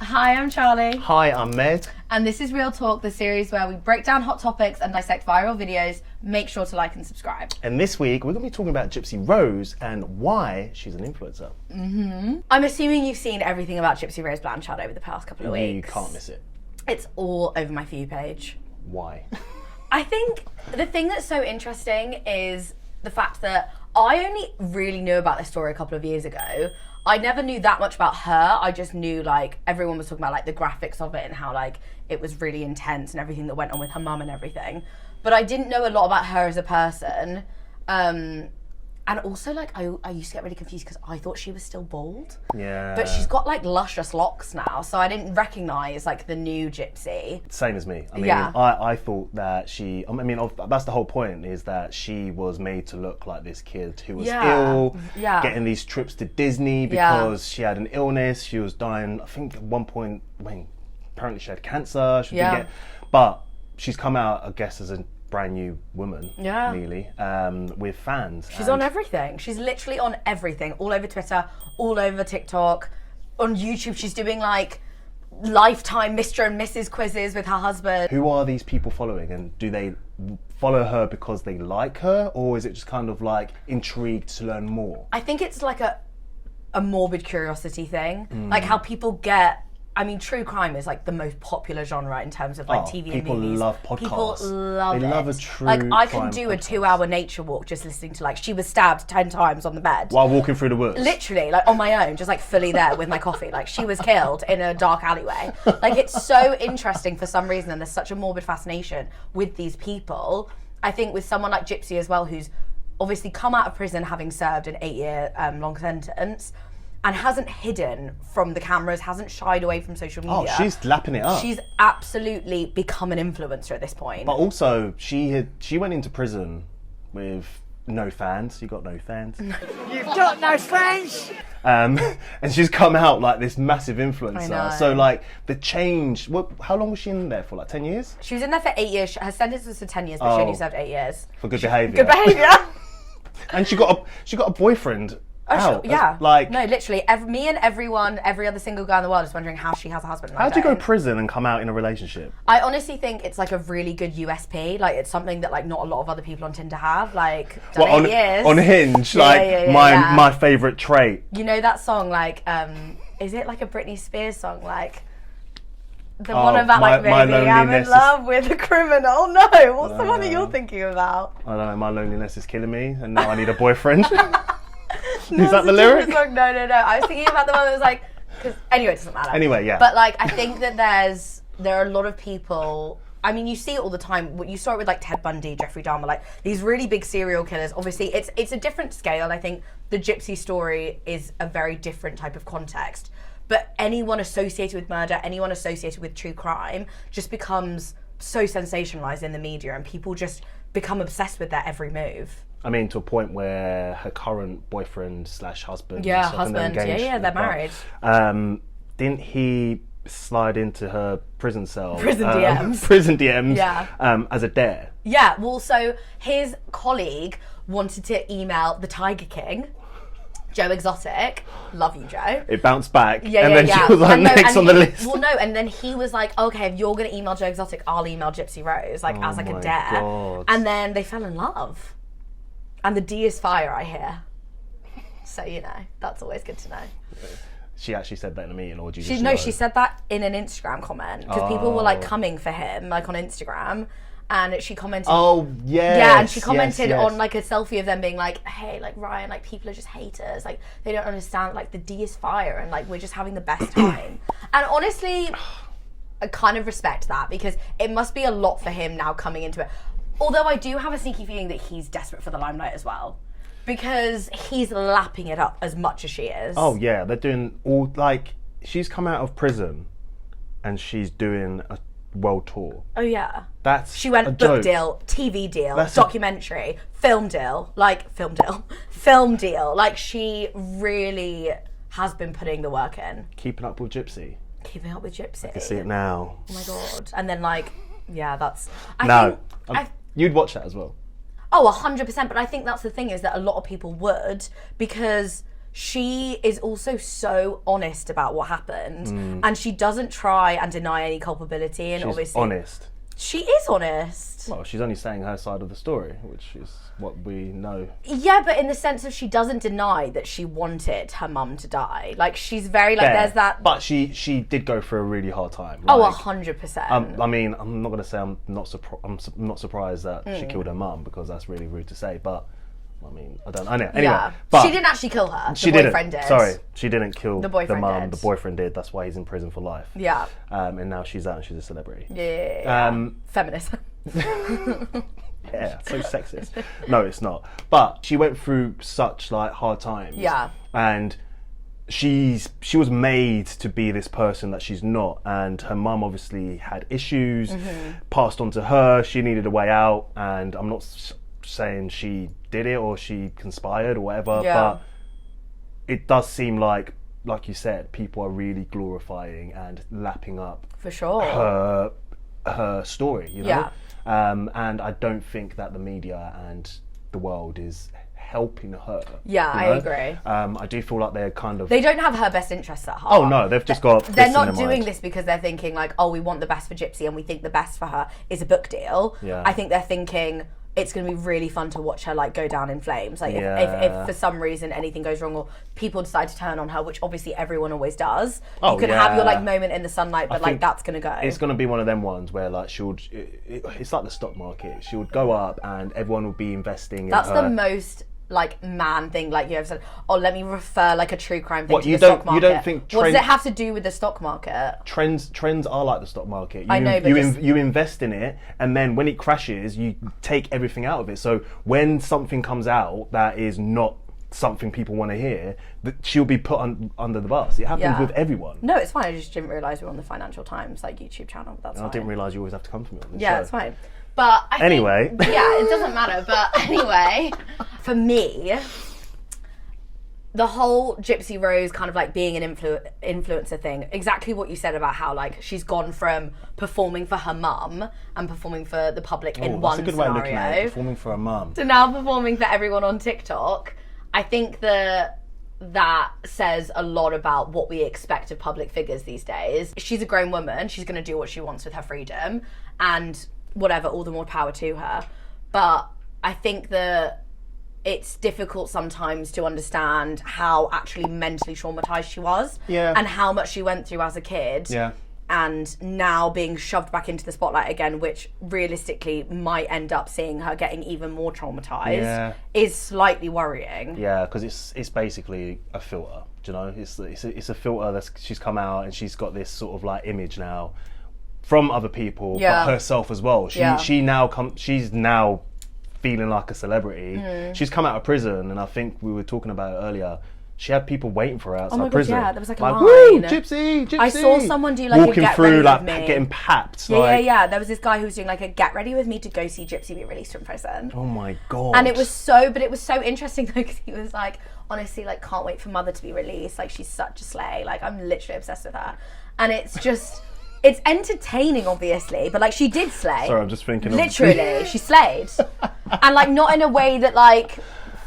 Hi, I'm Charlie. Hi, I'm Med. And this is Real Talk, the series where we break down hot topics and dissect viral videos. Make sure to like and subscribe. And this week, we're going to be talking about Gypsy Rose and why she's an influencer. I'm assuming you've seen everything about Gypsy Rose Blanchard over the past couple of weeks. You can't miss it. It's all over my For You page. Why? I think the thing that's so interesting is the fact that I only really knew about this story a couple of years ago. I never knew that much about her. I just knew, like, everyone was talking about, like, the graphics of it and how, like, it was really intense and everything that went on with her mum and everything. But I didn't know a lot about her as a person. And also, like, I used to get really confused because I thought she was still bald. Yeah. But she's got, like, luscious locks now, so I didn't recognise, like, the new Gypsy. Same as me. I mean, Yeah. I thought that that's the whole point, is that she was made to look like this kid who was ill, getting these trips to Disney because she had an illness. She was dying, I think, at one point, apparently she had cancer. But she's come out, I guess, as a brand new woman, nearly, with fans. She's on everything. She's literally on everything. All over Twitter, all over TikTok, on YouTube. She's doing like lifetime Mr. and Mrs. quizzes with her husband. Who are these people following, and do they follow her because they like her, or is it just kind of like intrigued to learn more? I think it's like a morbid curiosity thing. Like how people get, I mean, true crime is like the most popular genre in terms of like TV and movies. People love podcasts. People love They it. love a true Like I can crime do a podcast. 2-hour nature walk just listening to, like, she was stabbed 10 times on the bed. While walking through the woods. Literally, like on my own, just like fully there with my coffee. Like she was killed in a dark alleyway. Like it's so interesting for some reason, and there's such a morbid fascination with these people. I think with someone like Gypsy as well, who's obviously come out of prison having served an 8-year long sentence, and hasn't hidden from the cameras, hasn't shied away from social media. Oh, she's lapping it up. She's absolutely become an influencer at this point. But also, she went into prison with no fans. You got no fans. You've got no friends! And she's come out like this massive influencer. I know. So like the change. How long was she in there for? Like 10 years? She was in there for 8 years. Her sentence was for 10 years, but she only served 8 years. For good behaviour. Good behaviour. And she got a boyfriend. Out. Yeah. Like, no, literally, me and every other single girl in the world is wondering how she has a husband. How'd you go to prison and come out in a relationship? I honestly think it's like a really good USP. Like it's something that like not a lot of other people on Tinder have. Like done 8 years. On Hinge, my favourite trait. You know that song, like, is it like a Britney Spears song, like the one about like baby I'm in love with a criminal? No, what's the one that you're thinking about? I don't know. My loneliness is killing me, and now I need a boyfriend. Is that the lyric? Song? No. I was thinking about the one that was like, anyway, it doesn't matter. Anyway, yeah. But like, I think that there are a lot of people. I mean, you see it all the time. You saw it with like Ted Bundy, Jeffrey Dahmer, like these really big serial killers. Obviously, it's a different scale. I think the Gypsy story is a very different type of context. But anyone associated with murder, anyone associated with true crime, just becomes so sensationalized in the media, and people just become obsessed with their every move. I mean, to a point where her current boyfriend / husband. Yeah, husband. Yeah, they're married. Didn't he slide into her prison cell? Prison DMs. Prison DMs. Yeah. As a dare. Yeah. Well, so his colleague wanted to email the Tiger King, Joe Exotic. Love you, Joe. It bounced back. Yeah, and then she was like next on the list. Well, no, and then he was like, okay, if you're going to email Joe Exotic, I'll email Gypsy Rose, like as like a dare. God. And then they fell in love. And the D is fire, I hear. So, you know, that's always good to know. She actually said that in a meeting, or did you She said that in an Instagram comment, because people were like coming for him, like on Instagram. And she commented. Oh, yes. Yeah, and she commented on like a selfie of them being like, hey, like Ryan, like people are just haters. Like they don't understand, like the D is fire, and like we're just having the best time. And honestly, I kind of respect that, because it must be a lot for him now coming into it. Although I do have a sneaky feeling that he's desperate for the limelight as well, because he's lapping it up as much as she is. Oh yeah, they're doing all, like, she's come out of prison and she's doing a world tour. Oh yeah. She went a book joke. deal, TV deal, documentary, film deal. Like she really has been putting the work in. Keeping up with Gypsy. Keeping up with Gypsy. I can see it now. Oh my god. And then like, yeah, that's. You'd watch that as well. Oh, 100%. But I think that's the thing, is that a lot of people would, because she is also so honest about what happened, and she doesn't try and deny any culpability. And She's obviously, honest. She is honest. Well, she's only saying her side of the story, which is what we know. Yeah, but in the sense of she doesn't deny that she wanted her mum to die. Like, she's very, like, there's that... But she did go through a really hard time. Oh, Like, 100%. I mean, I'm not going to say I'm not surprised that she killed her mum, because that's really rude to say, but... I mean, I don't know. Anyway, yeah. but she didn't actually kill her. She the boyfriend didn't. did. Sorry, she didn't kill the boyfriend mum. did. The boyfriend did. That's why he's in prison for life. Yeah. And now she's out and she's a celebrity. Yeah. Feminist. Yeah, so sexist. No, it's not. But she went through such like hard times. Yeah. And she was made to be this person that she's not, and her mum obviously had issues passed on to her. She needed a way out, and I'm not saying she did it or she conspired or whatever, but it does seem like you said, people are really glorifying and lapping up for sure her story, you know. And I don't think that the media and the world is helping her. Yeah, you know? I agree. I do feel like they're kind of... They don't have her best interests at heart. Oh no, they've just got... They're not doing this because they're thinking like, oh, we want the best for Gypsy and we think the best for her is a book deal. Yeah. I think they're thinking it's going to be really fun to watch her like go down in flames. Like if for some reason anything goes wrong or people decide to turn on her, which obviously everyone always does, you can have your like moment in the sunlight, but like that's going to go. It's going to be one of them ones where like it's like the stock market. She would go up and everyone will be investing in her. That's the most like man thing, like you ever said, oh, let me refer like a true crime thing to the stock market. You don't think what does it have to do with the stock market? Trends are like the stock market. I know, but you invest in it, and then when it crashes, you take everything out of it. So when something comes out that is not something people want to hear, that she'll be put under the bus. It happens with everyone. No, it's fine. I just didn't realise we were on the Financial Times like YouTube channel. That's fine. I didn't realise you always have to come for me on this show. It's fine. But I think, it doesn't matter. But anyway, for me, the whole Gypsy Rose kind of like being an influencer thing, exactly what you said about how like she's gone from performing for her mum and performing for the public in one scenario. That's a good way of looking at it, performing for her mum. To now performing for everyone on TikTok. I think that says a lot about what we expect of public figures these days. She's a grown woman. She's going to do what she wants with her freedom. And whatever, all the more power to her. But I think that it's difficult sometimes to understand how actually mentally traumatized she was, and how much she went through as a kid, and now being shoved back into the spotlight again, which realistically might end up seeing her getting even more traumatized, is slightly worrying. Yeah, because it's basically a filter. Do you know, it's a filter she's come out and she's got this sort of like image now from other people, but herself as well. She's now feeling like a celebrity. She's come out of prison, and I think we were talking about it earlier. She had people waiting for her outside prison. God, yeah, there was like a line. Woo, Gypsy! I saw someone do like walking a get through, ready like with me. getting papped. Yeah. There was this guy who was doing like a get ready with me to go see Gypsy be released from prison. Oh my God! And it was so interesting though, because he was like, honestly, like can't wait for Mother to be released. Like she's such a slay. Like I'm literally obsessed with her, and it's just. It's entertaining, obviously, but like she did slay. Sorry, I'm just thinking. Literally, she slayed, and like not in a way that like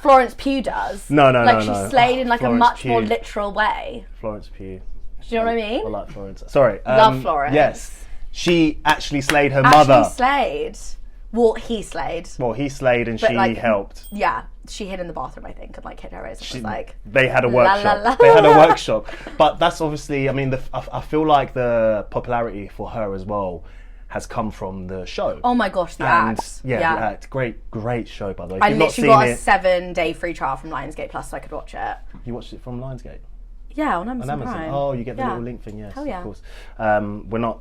Florence Pugh does. No. Like she slayed in like a much more literal way. Florence Pugh. Do you know what I mean? I like Florence. Sorry. Love Florence. Yes, she actually slayed her mother. Actually slayed. Well, he slayed. Well, he slayed and she helped. Yeah, she hid in the bathroom, I think, and like hit her ears. And was like, they had a workshop. They had a workshop. But that's obviously, I mean, I feel like the popularity for her as well has come from the show. Oh my gosh, the act. Yeah, the act. Great show, by the way. I literally got a 7-day free trial from Lionsgate Plus so I could watch it. You watced it from Lionsgate? Yeah, on Amazon Prime. Oh, you get the little link thing, yes, of course.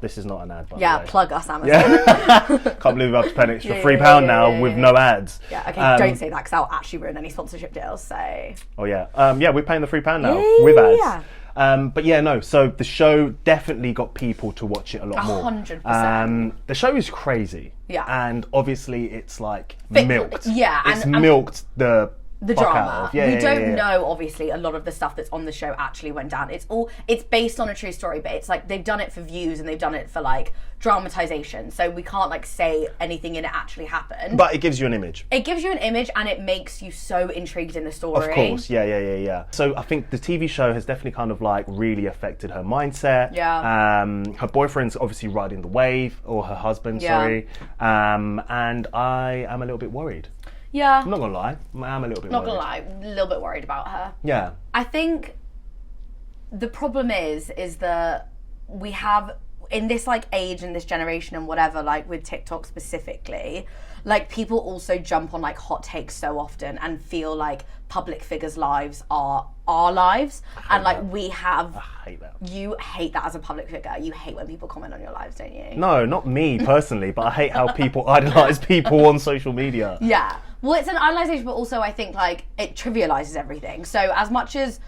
This is not an ad, by the way. Plug us, Amazon. Can't believe we're up to pay an extra £3 now with no ads. Yeah, okay, don't say that because that'll actually ruin any sponsorship deals, so... Oh yeah, we're paying the £3 now with ads. But yeah, no, so the show definitely got people to watch it a lot more. 100%. The show is crazy. Yeah. And obviously it's like milked. Yeah. It's milked the the drama. We don't know, obviously, a lot of the stuff that's on the show actually went down. It's based on a true story, but it's like they've done it for views and they've done it for like dramatization. So we can't like say anything in it actually happened. But it gives you an image. It gives you an image and it makes you so intrigued in the story. Of course, yeah. So I think the TV show has definitely kind of like really affected her mindset. Yeah. Her boyfriend's obviously riding the wave, or her husband, sorry. And I am a little bit worried. Yeah. I'm not gonna lie. I'm a little bit worried. Not gonna lie, a little bit worried about her. Yeah. I think the problem is that we have, in this like age and this generation and whatever, like with TikTok specifically, like people also jump on like hot takes so often and feel like public figures' lives are our lives. And like we have... I hate that. You hate that as a public figure. You hate when people comment on your lives, don't you? No, not me personally, but I hate how people idolise people on social media. Yeah. Well, it's an idolization, but also I think like it trivializes everything. So as much as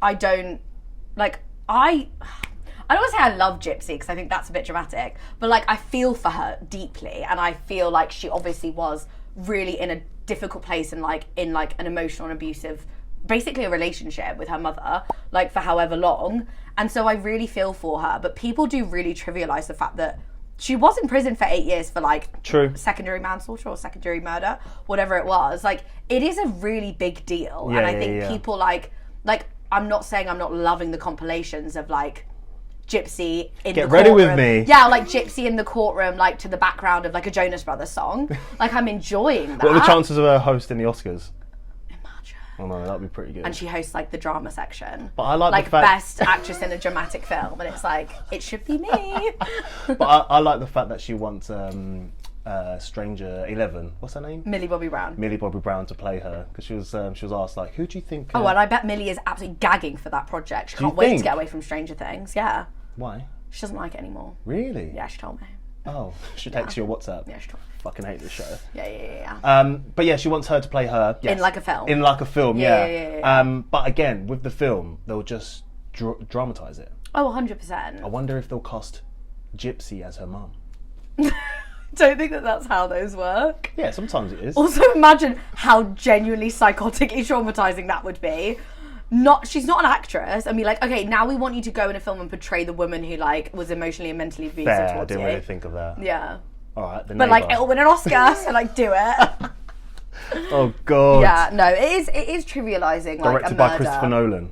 I don't like, I don't want to say I love Gypsy because I think that's a bit dramatic, but like I feel for her deeply, and I feel like she obviously was really in a difficult place and like in like an emotional and abusive, basically a relationship with her mother, like for however long. And so I really feel for her, but people do really trivialize the fact that she was in prison for 8 years for like secondary manslaughter or secondary murder, whatever it was. Like it is a really big deal. And I think people like I'm not saying I'm not loving the compilations of like Gypsy in the courtroom. Get ready with me. Yeah, like Gypsy in the courtroom, like to the background of like a Jonas Brothers song. Like I'm enjoying that. What are the chances of her hosting the Oscars? Oh no, that'd be pretty good. And she hosts like the drama section. But I like the fact... best actress in a dramatic film, and it's like, it should be me. But I like the fact that she wants Stranger 11. What's her name? Millie Bobby Brown. Millie Bobby Brown to play her, because she was asked like, who do you think? Oh, and I bet Millie is absolutely gagging for that project. She can't wait to get away from Stranger Things. Yeah. Why? She doesn't like it anymore. Really? Yeah, she told me. Oh, she texts you on WhatsApp. Yeah, she told me. Fucking hate this show. Yeah. But yeah, she wants her to play her. Yes. In like a film. In like a film, yeah. But again, with the film, they'll just dramatise it. Oh, 100%. I wonder if they'll cast Gypsy as her mum. Don't think that's how those work. Yeah, sometimes it is. Also, imagine how genuinely psychotically traumatising that would be. She's not an actress and be like, okay, now we want you to go in a film and portray the woman who like was emotionally and mentally abusive towards you. I didn't really think of that. Yeah. All right, but like it'll win an Oscar, so like do it. Oh god. Yeah, no, it is trivializing like Directed a murder. by Christopher Nolan.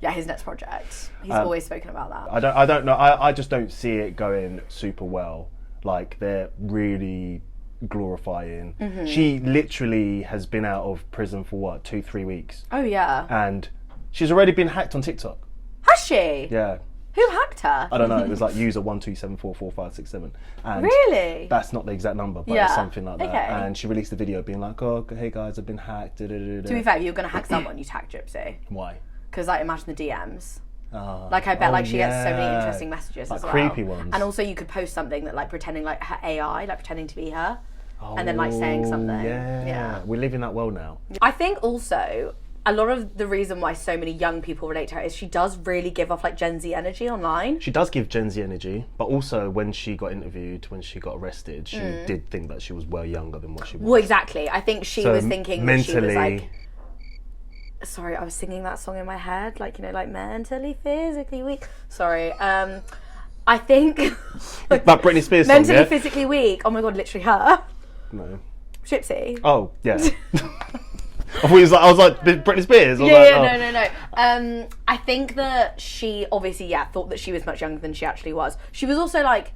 Yeah, his next project. He's always spoken about that. I don't know. I just don't see it going super well. Like they're really glorifying. Mm-hmm. She literally has been out of prison for what, 2-3 weeks. Oh yeah. And she's already been hacked on TikTok. Has she? Yeah. Who hacked her? I don't know. It was like user 127444567. And really? That's not the exact number, but it's something like that. Okay. And she released a video being like, "Oh, hey guys, I've been hacked." To be fair, if you're gonna hack someone, you tag Gypsy. Why? Because like imagine the DMs. Like I bet like she gets so many interesting messages like as well. Creepy ones. And also you could post something that like pretending like her AI, like pretending to be her. And then like saying something. Yeah. We live in that world now. I think also a lot of the reason why so many young people relate to her is she does really give off like Gen Z energy online. She does give Gen Z energy, but also when she got interviewed, when she got arrested, she did think that she was well younger than what she was. Well, exactly. I think she was thinking mentally, that she was like... Sorry, I was singing that song in my head, like, you know, like mentally, physically weak. Sorry. I think... that Britney Spears song, mentally, physically weak. Oh my God, literally her. No. Gypsy. Oh, yeah. I was like Britney Spears. No. I think that she obviously, thought that she was much younger than she actually was. She was also like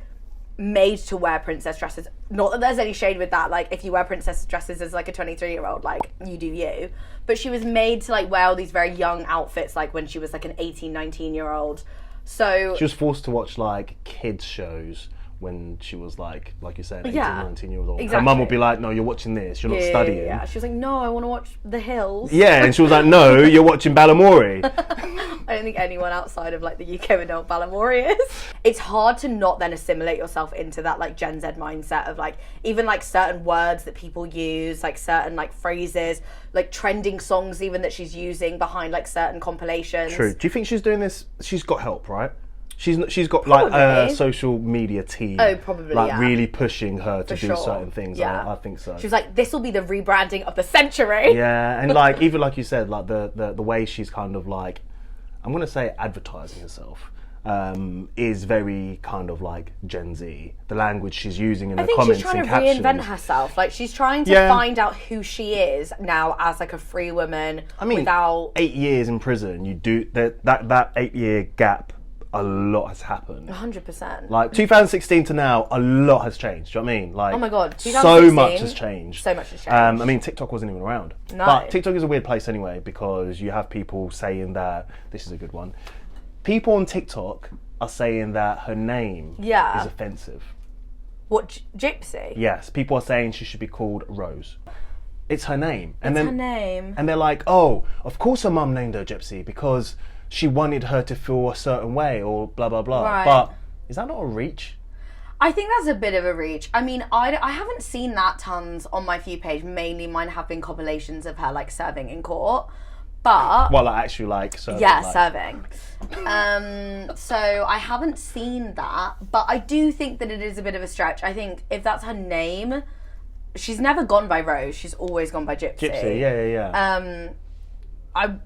made to wear princess dresses. Not that there's any shade with that. Like if you wear princess dresses as like a 23-year-old, like you do you. But she was made to like wear all these very young outfits, like when she was like an 18, 19-year-old. So she was forced to watch like kids shows when she was like you said, 18, 19 years old. Exactly. Her mum would be like, no, you're watching this, you're not studying. Yeah, she was like, no, I want to watch The Hills. Yeah, and she was like, no, you're watching Balamory. I don't think anyone outside of like the UK would know what Balamory is. It's hard to not then assimilate yourself into that like Gen Z mindset of like, even like certain words that people use, like certain like phrases, like trending songs even that she's using behind like certain compilations. True. Do you think she's doing this? She's got help, right? She's got like a social media team. Oh, probably, like yeah. really pushing her to do sure. certain things. Yeah. I think so. She was like, this will be the rebranding of the century. Yeah, and like even like you said, like the way she's kind of like, I'm gonna say advertising herself. Is very kind of like Gen Z. The language she's using in the comments and captions. I think she's trying to reinvent herself. Like she's trying to find out who she is now as like a free woman. I mean, without 8 years in prison, you do that 8 year gap. A lot has happened. 100%. Like 2016 to now, a lot has changed. Do you know what I mean? Like, oh my god, so much has changed. So much has changed. I mean, TikTok wasn't even around. No. But TikTok is a weird place anyway because you have people saying that this is a good one. People on TikTok are saying that her name is offensive. What, Gypsy? Yes, people are saying she should be called Rose. It's her name. It's her name. And they're like, oh, of course her mum named her Gypsy because she wanted her to feel a certain way or blah, blah, blah. Right. But is that not a reach? I think that's a bit of a reach. I mean, I haven't seen that tons on my For You page. Mainly mine have been compilations of her like serving in court. But well, like actually like serving. Yeah, like, serving. So I haven't seen that, but I do think that it is a bit of a stretch. I think if that's her name, she's never gone by Rose. She's always gone by Gypsy. Gypsy, yeah. I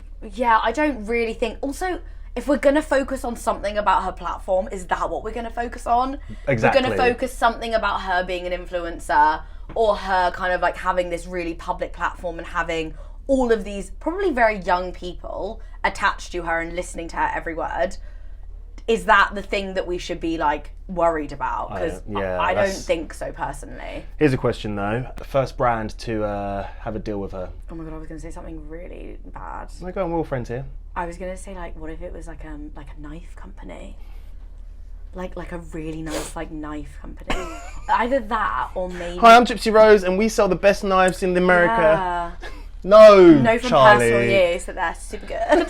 don't really think. Also, if we're gonna focus on something about her platform, is that what we're gonna focus on? Exactly. We're gonna focus something about her being an influencer or her kind of like having this really public platform and having all of these probably very young people attached to her and listening to her every word. Is that the thing that we should be like worried about? Because I don't think so personally. Here's a question though. The first brand to have a deal with her. Oh my god, I was going to say something really bad. Oh my god, we're all friends here. I was going to say like, what if it was like a knife company? Like a really nice like knife company. Either that or maybe. Hi, I'm Gypsy Rose and we sell the best knives in America. Yeah. No, from Charlie. personal use that they're super good.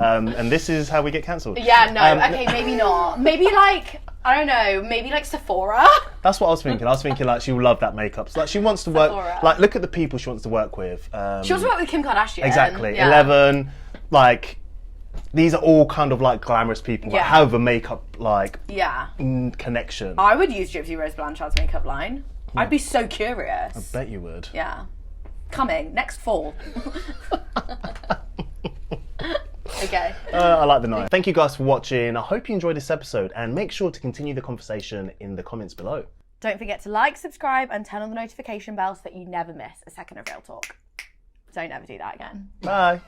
And this is how we get cancelled. Yeah, no, okay, maybe not. Maybe like, I don't know, maybe like Sephora. That's what I was thinking. I was thinking like she will love that makeup. So, like she wants to work, Sephora. like look at the people she wants to work with. She wants to work with Kim Kardashian. Exactly. Yeah. 11, like these are all kind of like glamorous people that have a makeup like connection. I would use Gypsy Rose Blanchard's makeup line. I'd be so curious. I bet you would. Yeah. Coming next fall. Okay. I like the knife. Thank you guys for watching. I hope you enjoyed this episode and make sure to continue the conversation in the comments below. Don't forget to like, subscribe and turn on the notification bell so that you never miss a second of real talk. Don't ever do that again. Bye.